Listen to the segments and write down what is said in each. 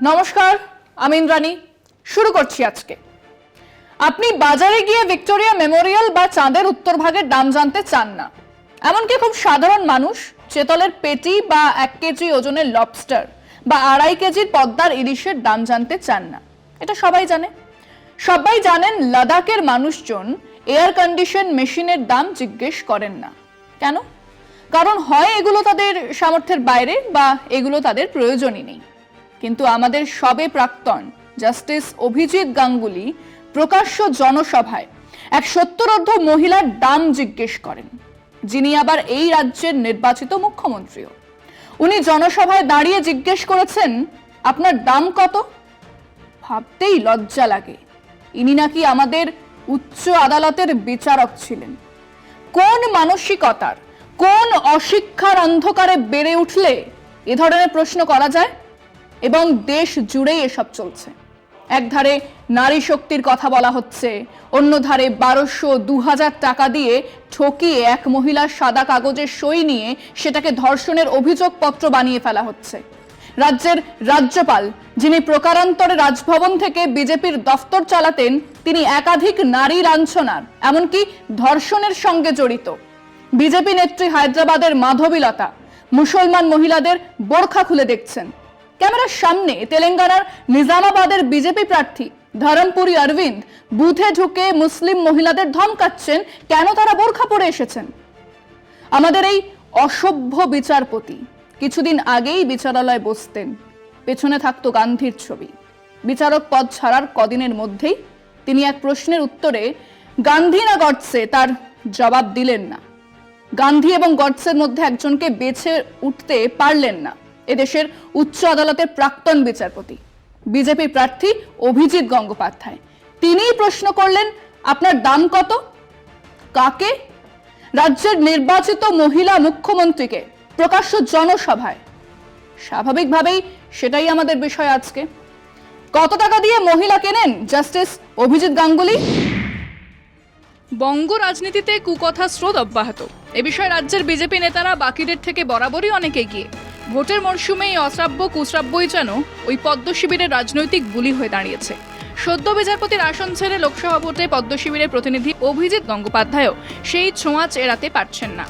নমস্কার, আমি ইন্দ্রাণী। শুরু করছি আজকে। আপনি বাজারে গিয়ে ভিক্টোরিয়া মেমোরিয়াল বা চাঁদের উত্তরভাগের দাম জানতে চান না, এমনকি খুব সাধারণ মানুষ চেতলের পেটি বা 1 কেজি ওজনের লবস্টার বা 2.5 কেজির পদ্মার ইলিশের দাম জানতে চান না। এটা সবাই জানে। সবাই জানেন লাদাখের মানুষজন এয়ার কন্ডিশন মেশিনের দাম জিজ্ঞেস করেন না। কেন? কারণ হয় এগুলো তাদের সামর্থ্যের বাইরে বা এগুলো তাদের প্রয়োজনই নেই। কিন্তু আমাদের সবে প্রাক্তন জাস্টিস অভিজিৎ গাঙ্গুলি প্রকাশ্য জনসভায় এক 70ঊর্ধ্ব মহিলার দাম জিজ্ঞেস করেন, যিনি আবার এই রাজ্যের নির্বাচিত মুখ্যমন্ত্রীও। উনি জনসভায় দাঁড়িয়ে জিজ্ঞেস করেছেন, আপনার দাম কত? ভাবতেই লজ্জা লাগে। ইনি নাকি আমাদের উচ্চ আদালতের বিচারক ছিলেন। কোন মানসিকতার, কোন অশিক্ষার অন্ধকারে বেড়ে উঠলে এ ধরনের প্রশ্ন করা যায়? এবং দেশ জুড়েই এসব চলছে। এক ধারে নারী শক্তির কথা বলা হচ্ছে, অন্য ধারে 1200-2000 টাকা দিয়ে ঠকিয়ে এক মহিলার সাদা কাগজের সই নিয়ে সেটাকে ধর্ষণের অভিযোগপত্র বানিয়ে ফেলা হচ্ছে। রাজ্যের রাজ্যপাল, যিনি প্রকারান্তরে রাজভবন থেকে বিজেপির দফতর চালাতেন, তিনি একাধিক নারী লাঞ্ছনার, এমনকি ধর্ষণের সঙ্গে জড়িত। বিজেপি নেত্রী হায়দ্রাবাদের মাধবীলতা মুসলমান মহিলাদের বোরখা খুলে দেখছেন। ক্যামেরার সামনে তেলেঙ্গানার নিজামাবাদের বিজেপি প্রার্থী ধরমপুরি অরবিন্দ বুথে ঢুকে মুসলিম মহিলাদের ধমকাচ্ছেন কেন তারা বোরখা পরে এসেছেন। আমাদের এই অসভ্য বিচারপতি কিছুদিন আগেই বিচারালয়ে বসতেন, পেছনে থাকতো গান্ধীর ছবি। বিচারক পদ ছাড়ার কদিনের মধ্যেই তিনি এক প্রশ্নের উত্তরে গান্ধী না গডসে তার জবাব দিলেন না। গান্ধী এবং গডসের মধ্যে একজনকে বেছে উঠতে পারলেন না এদেশের উচ্চ আদালতের প্রাক্তন বিচারপতি বিজেপি প্রার্থী অভিজিৎ গঙ্গোপাধ্যায়। তিনিই প্রশ্ন করলেন, আপনার দাম কত? কাকে? রাজ্যের নির্বাচিত মহিলা মুখ্যমন্ত্রীকে প্রকাশ্য জনসভায়। স্বাভাবিকভাবেই সেটাই আমাদের বিষয় আজকে। কত টাকা দিয়ে মহিলা কেনেন জাস্টিস অভিজিৎ গাঙ্গুলি? বঙ্গ রাজনীতিতে কুকথার স্রোত অব্যাহত। এ বিষয়ে রাজ্যের বিজেপি নেতারা বাকিদের থেকে বরাবরই অনেক এগিয়ে। ভোটের মরশুমে এই অশ্রাব্য কুশ্রাব্যই যেন ওই পদ্ম শিবিরের রাজনৈতিক বুলি হয়ে দাঁড়িয়েছে। সদ্য বিচারপতির আসন ছেড়ে লোকসভা ভোটে পদ্ম শিবিরের প্রতিনিধি অভিজিৎ গঙ্গোপাধ্যায়ও সেই ছোঁয়াচ এড়াতে পারছেন না।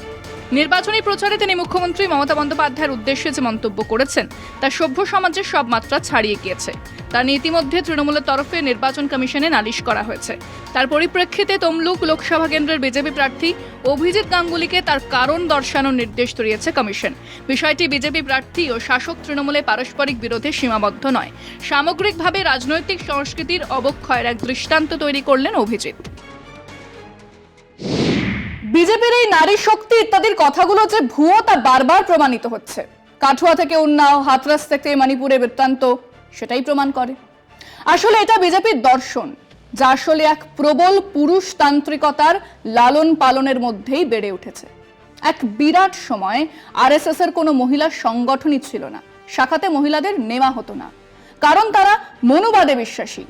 নির্বাচনী প্রচারে তিনি মুখ্যমন্ত্রী মমতা বন্দ্যোপাধ্যায়ের উদ্দেশ্যে যে মন্তব্য করেছেন তা সভ্য সমাজের সব মাত্রা ছাড়িয়ে গিয়েছে। তা নিয়ে ইতিমধ্যে তৃণমূলের তরফে নির্বাচন কমিশনে নালিশ করা হয়েছে। তার পরিপ্রেক্ষিতে তমলুক লোকসভা কেন্দ্রের বিজেপি প্রার্থী অভিজিৎ গাঙ্গুলিকে তার কারণ দর্শানোর নির্দেশ দিয়েছে কমিশন। বিষয়টি বিজেপি প্রার্থী ও শাসক তৃণমূলে পারস্পরিক বিরোধে সীমাবদ্ধ নয়, সামগ্রিকভাবে রাজনৈতিক সংস্কৃতির অবক্ষয়ের এক দৃষ্টান্ত তৈরি করলেন অভিজিৎ। বিজেপির এই নারী শক্তি ইত্যাদির কথাগুলো যে ভুয়ো তা বারবার প্রমাণিত হচ্ছে। কাঠুয়া থেকে উন্নাও, হাতরাস থেকে মণিপুরের বৃত্তান্ত সেটাই প্রমাণ করে। আসলে এটা বিজেপির দর্শন, যা আসলে এক প্রবল পুরুষতান্ত্রিকতার লালন পালনের মধ্যেই বেড়ে উঠেছে। এক বিরাট সময় আরএসএস এর কোনো মহিলা সংগঠনই ছিল না, শাখাতে মহিলাদের নেওয়া হতো না, কারণ তারা মনুবাদে বিশ্বাসী।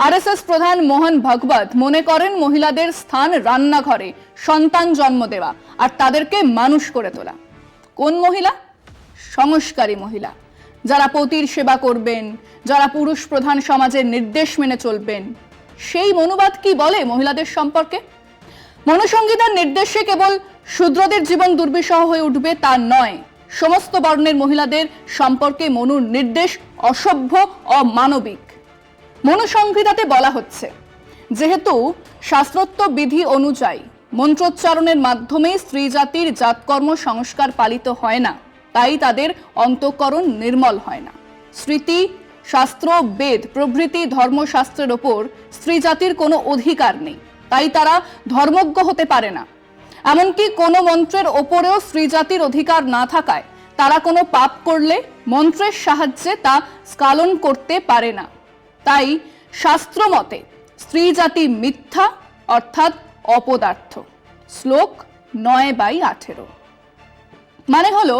আরএসএস প্রধান মোহন ভাগবত মনে করেন মহিলাদের স্থান রান্নাঘরে, সন্তান জন্ম দেওয়া আর তাদেরকে মানুষ করে তোলা। কোন মহিলা? সংস্কারী মহিলা, যারা পতির সেবা করবেন, যারা পুরুষ প্রধান সমাজের নির্দেশ মেনে চলবেন। সেই মনুবাদ কি বলে মহিলাদের সম্পর্কে? মনুসংহিতার নির্দেশে কেবল শূদ্রদের জীবন দুর্বিষহ হয়ে উঠবে তা নয়, সমস্ত বর্ণের মহিলাদের সম্পর্কে মনুর নির্দেশ অসভ্য, অমানবিক। মনুসংহিতাতে বলা হচ্ছে, যেহেতু শাস্ত্রোক্ত বিধি অনুযায়ী মন্ত্রোচ্চারণের মাধ্যমে স্ত্রী জাতির জাতকর্ম সংস্কার পালিত হয় না, তাই তাদের অন্তঃকরণ নির্মল হয় না। স্মৃতি, শাস্ত্র, বেদ প্রভৃতি ধর্মশাস্ত্রের ওপর স্ত্রী জাতির কোনো অধিকার নেই, তাই তারা ধর্মজ্ঞ হতে পারে না। এমনকি কোনো মন্ত্রের ওপরেও স্ত্রী জাতির অধিকার না থাকায় তারা কোনো পাপ করলে মন্ত্রের সাহায্যে তা স্খলন করতে পারে না। তাই শাস্ত্র মতে স্ত্রী জাতি মিথ্যা, অর্থাৎ অপদার্থ। শ্লোক 9/18। মানে হলো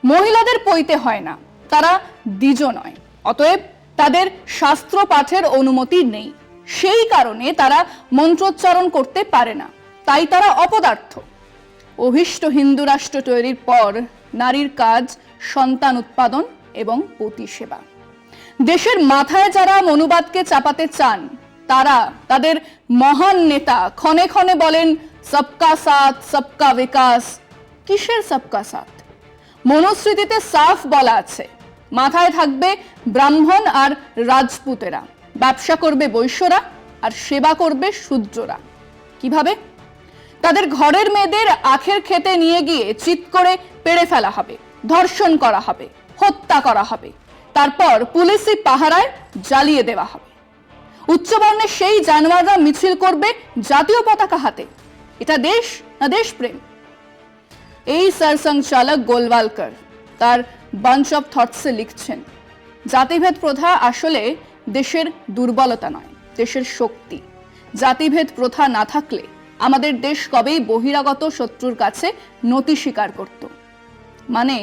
মহিলাদের পইতে হয় না, তারা দ্বিজ নয়, অতএব তাদের শাস্ত্র পাঠের অনুমতি নেই। সেই কারণে তারা মন্ত্রোচ্চারণ করতে পারে না, তাই তারা অপদার্থ। অভিষ্ট হিন্দু রাষ্ট্র তৈরির পর নারীর কাজ সন্তান উৎপাদন এবং পতি সেবা। দেশের মাথায় যারা মনুবাদকে চাপাতে চান তারা তাদের মহান নেতা ক্ষণে ক্ষণে বলেন সবকা সাথ সবকা বিকাশ। কিসের সবকা সাথ? মনুস্মৃতিতে সাফ বলা আছে মাথায় থাকবে ব্রাহ্মণ আর রাজপুতেরা, ব্যবসা করবে বৈশ্যরা আর সেবা করবে শূদ্ররা। কিভাবে? তাদের ঘরের মেয়েদের আখের খেতে নিয়ে গিয়ে চিৎ করে পেড়ে ফেলা হবে, ধর্ষণ করা হবে, হত্যা করা হবে, তারপর পুলিশি পাহারায় জ্বালিয়ে দেওয়া হবে। উচ্চবর্ণের সেই জানোয়াররা মিছিল করবে জাতীয় পতাকা হাতে। এটা দেশ না দেশপ্রেম? এই সরসংচালক গোলওয়ালকর তার বাঞ্চ অফ থটসে লিখছেন, জাতিভেদ প্রথা আসলে দেশের দুর্বলতা নয়, দেশের শক্তি। জাতিভেদ প্রথা না থাকলে আমাদের দেশ কবেই বহিরাগত শত্রুর কাছে নতি স্বীকার করত। মানে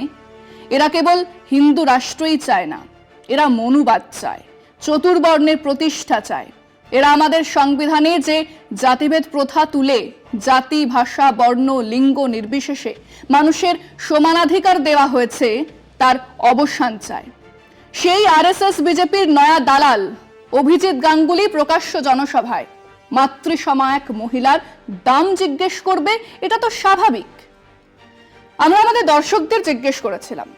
এরা কেবল হিন্দু রাষ্ট্রই চায় না, এরা মনুবাদ চায়, চতুর্বর্ণের প্রতিষ্ঠা চায়। এরা আমাদের সংবিধানে যে জাতিভেদ প্রথা তুলে জাতি, ভাষা, বর্ণ, লিঙ্গ নির্বিশেষে মানুষের সমানাধিকার দেওয়া হয়েছে তার অবসান চায়। সেই আরএসএস বিজেপির নয়া দালাল অভিজিৎ গাঙ্গুলি প্রকাশ্য জনসভায় মাতৃসমা এক মহিলার দাম জিজ্ঞেস করবে, এটা তো স্বাভাবিক। আমরা আমাদের দর্শকদের জিজ্ঞেস করেছিলাম,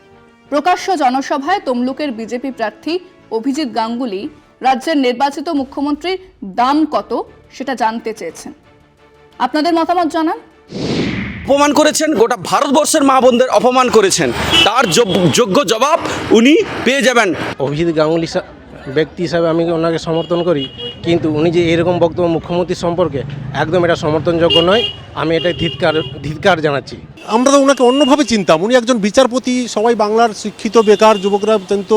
প্রকাশ্য জনসভায় তমলুকের বিজেপি প্রার্থী অভিজিৎ গাঙ্গুলি রাজ্যের নির্বাচিত মুখ্যমন্ত্রীর দাম কত সেটা জানতে চেয়েছেন। আপনাদের মতামত জানান। অপমান করেছেন, গোটা ভারতবর্ষের মা বোনদের অপমান করেছেন, তার যোগ্য জবাব উনি পেয়ে যাবেন। অভিজিৎ গাঙ্গুলি ব্যক্তি হিসাবে আমি ওনাকে সমর্থন করি, কিন্তু উনি যে এরকম বক্তব্য মুখ্যমন্ত্রী সম্পর্কে একদম এটা সমর্থনযোগ্য নয়। আমি এটাই ধিক্কার জানাচ্ছি। আমরা তো ওনাকে অন্যভাবে চিনতাম, উনি একজন বিচারপতি, সবাই বাংলার শিক্ষিত বেকার যুবকরা জানত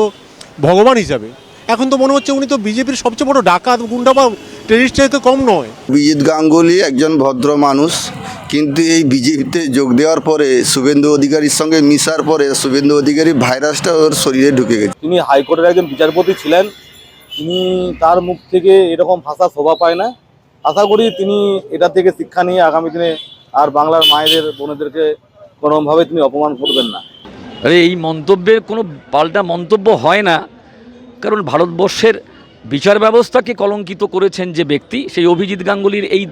ভগবান হিসাবে। এখন তো মনে হচ্ছে উনি তো বিজেপির সবচেয়ে বড় ডাকাত, গুন্ডা বা টেরিস্ট চাইতে কম নয়। অভিজিৎ গাঙ্গুলি একজন ভদ্র মানুষ, কিন্তু এই বিজেপিতে যোগ দেওয়ার পরে শুভেন্দু অধিকারীর সঙ্গে মিশার পরে শুভেন্দু অধিকারী ভাইরাসটা ওর শরীরে ঢুকে গেছে। তিনি হাইকোর্টের একজন বিচারপতি ছিলেন, তিনি তার মুখ থেকে এরকম ভাষা শোভা পায় না। আশা করি তিনি এটা থেকে শিক্ষা নিয়ে আগামী দিনে আর বাংলার মায়েদের বোনেদেরকে কোনোভাবে তিনি অপমান করবেন না। আরে এই মন্তব্যের কোনো পাল্টা মন্তব্য হয় না, কারণ ভারতবর্ষের বিচার ব্যবস্থাকে কলঙ্কিত করেছেন যে ব্যক্তি, সেই অভিজিৎ গাঙ্গুলির এই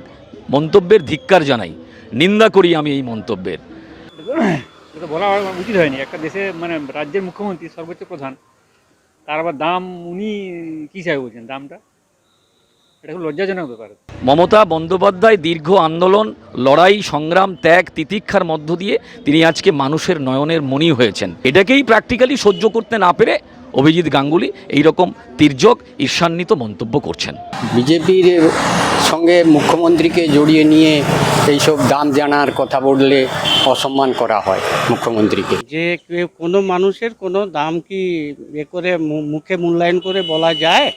মন্তব্যের ধিক্কার জানাই, নিন্দা করি আমি এই মন্তব্যের। এটা বলা উচিত হয়নি। একটা দেশে মানে রাজ্যের মুখ্যমন্ত্রী, সর্বোচ্চ প্রধান, তার আবার দাম উনি কী হিসাবে বলছেন দামটা? এটা খুব লজ্জাজনক ব্যাপার। মমতা বন্দ্যোপাধ্যায় দীর্ঘ আন্দোলন, লড়াই, সংগ্রাম, ত্যাগ, তিতিক্ষার মধ্য দিয়ে তিনি আজকে মানুষের নয়নের মণি হয়েছেন। এটাকেই প্র্যাকটিক্যালি সহ্য করতে না পেরে অভিজিৎ গাঙ্গুলি এইরকম তির্যক ঈর্ষান্বিত মন্তব্য করছেন। বিজেপির সঙ্গে মুখ্যমন্ত্রীকে জড়িয়ে নিয়ে এইসব দাম জানার কথা বললে অসম্মান করা হয় মুখ্যমন্ত্রীকে। যে কোনো মানুষের কোনো দাম কি করে মুখে মূল্যায়ন করে বলা যায়?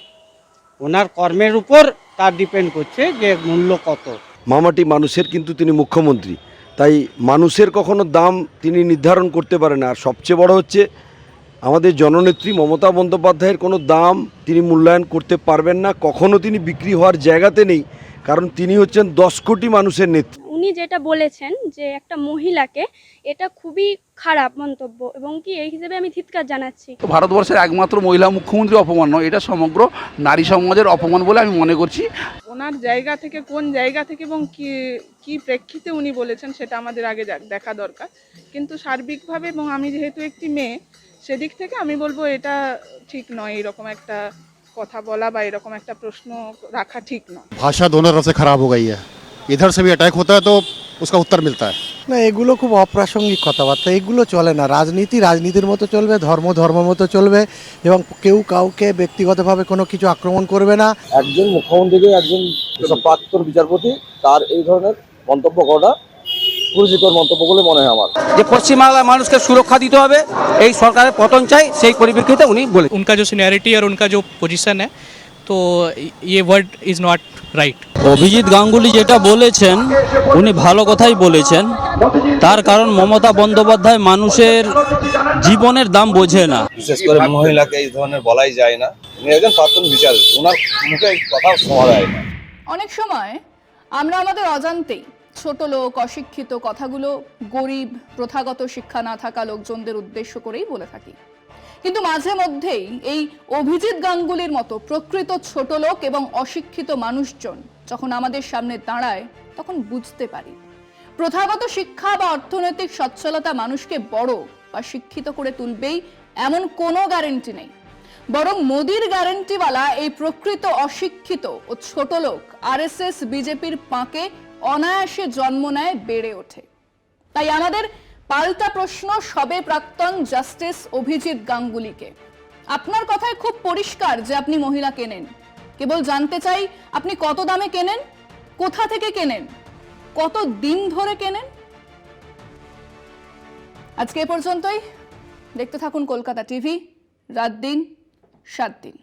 ওনার কর্মের উপর তার ডিপেন্ড করছে যে মূল্য কত। মামাটি মানুষের, কিন্তু তিনি মুখ্যমন্ত্রী, তাই মানুষের কখনো দাম তিনি নির্ধারণ করতে পারেন না। আর সবচেয়ে বড় হচ্ছে আমাদের জননেত্রী মমতা বন্দ্যোপাধ্যায়ের কোনো দাম তিনি মূল্যায়ন করতে পারবেন না, কখনো তিনি বিক্রি হওয়ার জায়গাতে নেই, কারণ তিনি হচ্ছেন 10 কোটি মানুষের নেত্রী। উনি যেটা বলেছেন যে একটা মহিলাকে, এটা খুবই খারাপ মন্তব্য, এবং কি এই হিসেবে আমি ধিক্কার জানাচ্ছি। ভারতবর্ষের একমাত্র মহিলা মুখ্যমন্ত্রী অপমান নয়, এটা সমগ্র নারী সমাজের অপমান বলে আমি মনে করছি। ওনার জায়গা থেকে, কোন জায়গা থেকে এবং কি প্রেক্ষিতে উনি বলেছেন সেটা আমাদের আগে দেখা দরকার। কিন্তু সার্বিকভাবে, এবং আমি যেহেতু একটি মেয়ে, সেদিক থেকে আমি বলবো এটা ঠিক নয়, এরকম একটা কথা বলা বা এরকম একটা প্রশ্ন রাখা ঠিক নয়। ভাষা दोनों तरफ से खराब हो गई है, इधर से भी अटैक होता है तो उसका उत्तर मिलता है। না, এগুলো খুব অপ্রাসঙ্গিক কথাবার্তা, এগুলো চলে না। রাজনীতি রাজনীতির মতো চলবে, ধর্ম ধর্মের মতো চলবে, এবং কেউ কাউকে ব্যক্তিগতভাবে কোনো কিছু আক্রমণ করবে না। একজন মুখ্যমন্ত্রীকে একজন প্রাক্তন বিচারপতি তার এই ধরনের মন্তব্য করাটা কুরুচিকর মন্তব্য বলে মনে হয় আমার। যে পশ্চিমবাংলার মানুষকে সুরক্ষা দিতে হবে, এই সরকারের পতন চাই, সেই পরিপ্রেক্ষিতে উনি বলে। उनका जो सीनियरिटी और उनका जो पोजीशन है, तो ये word is not right. Abhijit Ganguly যেটা বলেছেন উনি ভালো কথাই বলেছেন, তার কারণ মমতা বন্দ্যোপাধ্যায় মানুষের জীবনের দাম বোঝে না। বিশেষ করে মহিলাকে এই ধরনের বলাই যায় না। উনি একজন প্রাক্তন বিচারক, ওনার মুখে কথা শোনা যায় না। অনেক সময় আমরা আমাদের অজান্তেই ছোট লোক, অশিক্ষিত কথাগুলো গরিব, প্রথাগত শিক্ষা না থাকা লোকজনদের উদ্দেশ্য করেই বলে থাকি। কিন্তু মাঝে মধ্যেই এই অভিজিৎ গাঙ্গুলির মতো প্রকৃত ছোট লোক এবং অশিক্ষিত মানুষজন যখন আমাদের সামনে দাঁড়ায় তখন বুঝতে পারি প্রথাগত শিক্ষা বা অর্থনৈতিক সচ্ছলতা মানুষকে বড় বা শিক্ষিত করে তুলবেই এমন কোনো গ্যারান্টি নেই, বরং মোদির গ্যারান্টিওয়ালা এই প্রকৃত অশিক্ষিত ও ছোট লোক আরএসএস বিজেপির পাঁকে অনায়াসে জন্ম নেয়, বেড়ে ওঠে। তাই আমাদের পাল্টা প্রশ্ন সবে প্রাক্তন জাস্টিস অভিজিৎ গাঙ্গুলিকে। আপনার কথায় খুব পরিষ্কার যে আপনি মহিলা কেনেন, কেবল জানতে চাই আপনি কত দামে কেনেন, কোথা থেকে কেনেন, কত দিন ধরে কেনেন। আজকে এ পর্যন্তই। দেখতে থাকুন কলকাতা টিভি, রাত দিন 7 দিন।